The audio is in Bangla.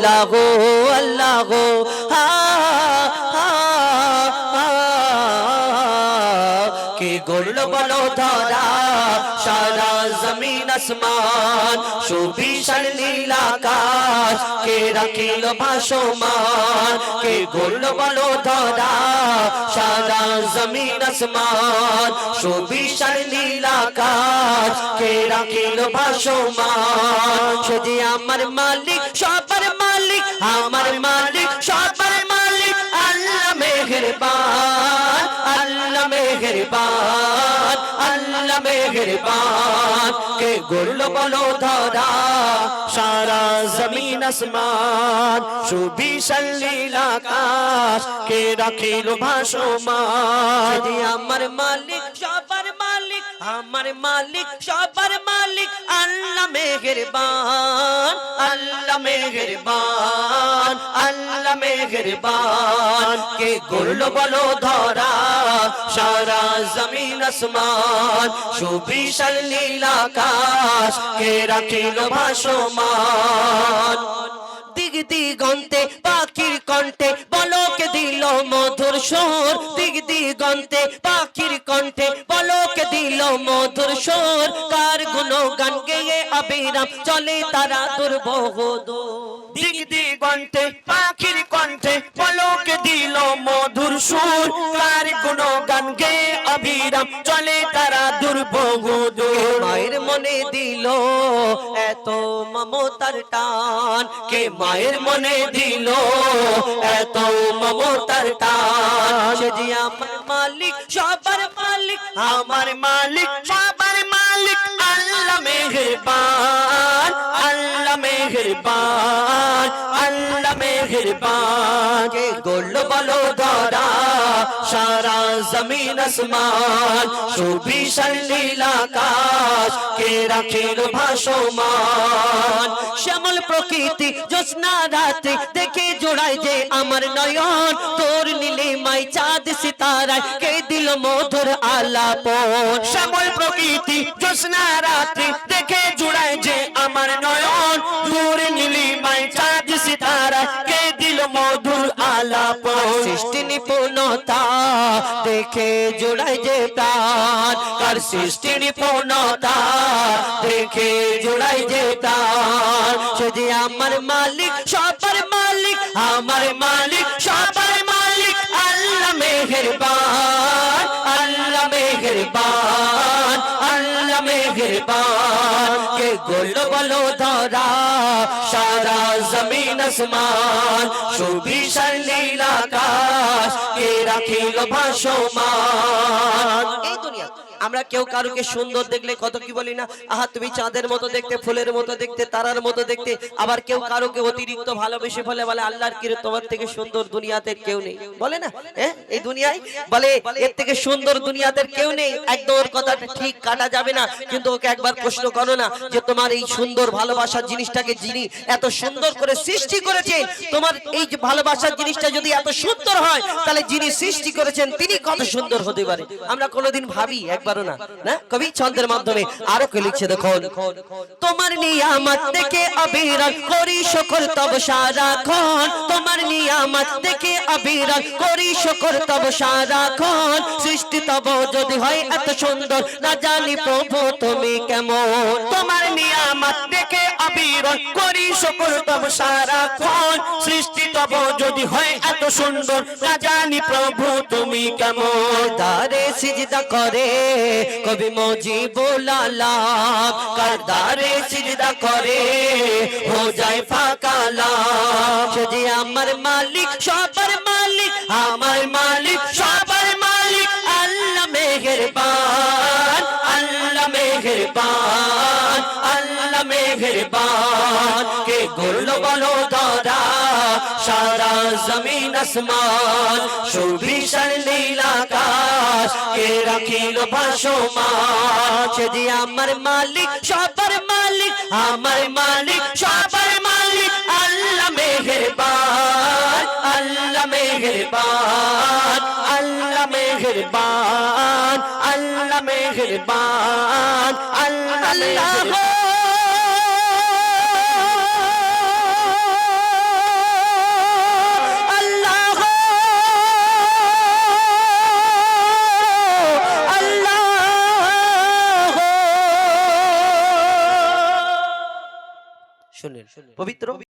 আল্লাহ আল্লাহ কে গড়ল বলো ধরা সারা জমিন আসমান সুবিশাল নীল আকাশ কে রাখিল ভাসমান কে গড়ল বলো ধরা সারা জমিন আসমান সুবিশাল নীল আকাশ কে রাখিল ভাসমান সে যে আমার মালিক সবার মালিক আমার মালিক সবার মালিক আল্লাহ মেহেরবান আল্লাহ মেহেরবান আল্লাহ মেহেরবান কে গড়ল বলো ধরা সারা জমিন আসমান সুবিশাল নীল আকাশ কে রাখিল ভাসমান যে আমার মালিক সবার মালিক আমার মালিক সবার মালিক আল্লাহ মেহেরবান আল্লাহ মেহেরবান আল্লাহ মেহেরবান কে গড়ল বলো ধরা সারা জমিন আসমান সুবিশাল নীল আকাশ কে রাখিল ভাসমান দিগ দিগন্তে পাখির কণ্ঠে বলকে দিল মধুর সুর দিগ দিগন্তে পাখির কণ্ঠে বলকে দিল মধুর সুর কার গুণগান গেয়ে অবিরাম চলে তারা দুর্বহ দিগ দিগন্তে পাখির কণ্ঠে বলকে দিল মধুর সুর কার গুণগান গেয়ে অবিরাম চলে তারা দুর্বহ মায়ের মনে দিল এত মমতার টান কে মায়ের মনে দিল এত মমতার টান সে যে আমার মালিক সবার মালিক আমার মালিক সবার মালিক আল্লাহ মেহেরবান আল্লাহ মেহেরবান আল্লাহ মেহেরবান কে গড়ল বলো ধরা সারা জমিন আসমান সুবিশাল নীল আকাশ কে রাখিল ভাসমান শ্যামল প্রকৃতি জ্যোৎস্না রাতে দেখে জোড়ায় যে আমার নয়ন তোর নীলিমায় চাঁদ সিতারায় কে দিল মধুর আলাপন শ্যামল প্রকৃতি জ্যোৎস্না রাতে দেখে জোড়ায় যে আমার নয়ন তোর নীলিমায় চাঁদ সিতারায় কে দিল মধুর আলাপন সৃষ্টি নিপুণতা দেখে জোড়ায় যে প্রাণ কার সৃষ্টি নিপুণতা দেখে জোড়ায় যে প্রাণ সে যে আমার মালিক সবার মালিক আমার মালিক সবার মালিক আল্লাহ মেহেরবান আল্লাহ মেহেরবান আল্লাহ মেহেরবান কে গড়ল বলো ধরা সারা জমিন আসমান সুবিশাল নীল আকাশ কে রাখিল ভাসমান এই দুনিয়া আমরা কেউ কারুকে সুন্দর দেখলে কত কি বলি না আহা তুমি চাঁদের মতো দেখতে ফুলের মতো দেখতে তারার মতো দেখতে আবার কেউ কারুকে অতিরিক্ত ভালোবেসে ফেলে বলে আল্লাহর কিরে তোমার থেকে সুন্দর দুনিয়াতে কেউ নেই বলে না এই দুনিয়ায় বলে এর থেকে সুন্দর দুনিয়াতে কেউ নেই একদম ওর কথাটা ঠিক কাটা যাবে না কিন্তু ওকে একবার প্রশ্ন করো না যে তোমার এই সুন্দর ভালোবাসার জিনিসটাকে যিনি এত সুন্দর করে সৃষ্টি করেছেন তোমার এই যে ভালোবাসার জিনিসটা যদি এত সুন্দর হয় তাহলে যিনি সৃষ্টি করেছেন তিনি কত সুন্দর হতে পারে আমরা কোনোদিন ভাবি একবার না না কবি ছন্দের মাধ্যমে আরো কে লিখছে দেখো তোমার নিয়ামত দেখে অবিরল করি শুকর তব সারাক্ষণ তোমার নিয়ামত দেখে অবিরল করি শুকর তব সারাক্ষণ সৃষ্টি তব যদি হয় এত সুন্দর না জানি প্রভু তুমি কেমন তোমার নিয়ামত দেখে অবিরল করি শুকর তব সারাক্ষণ সৃষ্টি তব যদি হয় এত সুন্দর না জানি প্রভু তুমি কেমন দারে সিজদা করে কবি মুজিবুল আলাম কারদারে সিজদা করে হো যায় ফাঁকা লাম যদি আমার মালিক সবার মালিক আমার মালিক সবার মালিক আল্লাহ মেহেরবান আল্লাহ মেহেরবান আল্লাহ মেহেরবান কে গড়ল বলো ধরা সারা জমিন আসমান সুবিশাল নীল আকাশ কে রাখিল ভাসমান যদি আমার মালিক সবার মালিক আমার মালিক সবার মালিক আল্লাহ মেহেরবান আল্লাহ মেহেরবান আল্লাহ মেহেরবান আল্লাহ মেহেরবান আল্লাহ শুনেন পবিত্র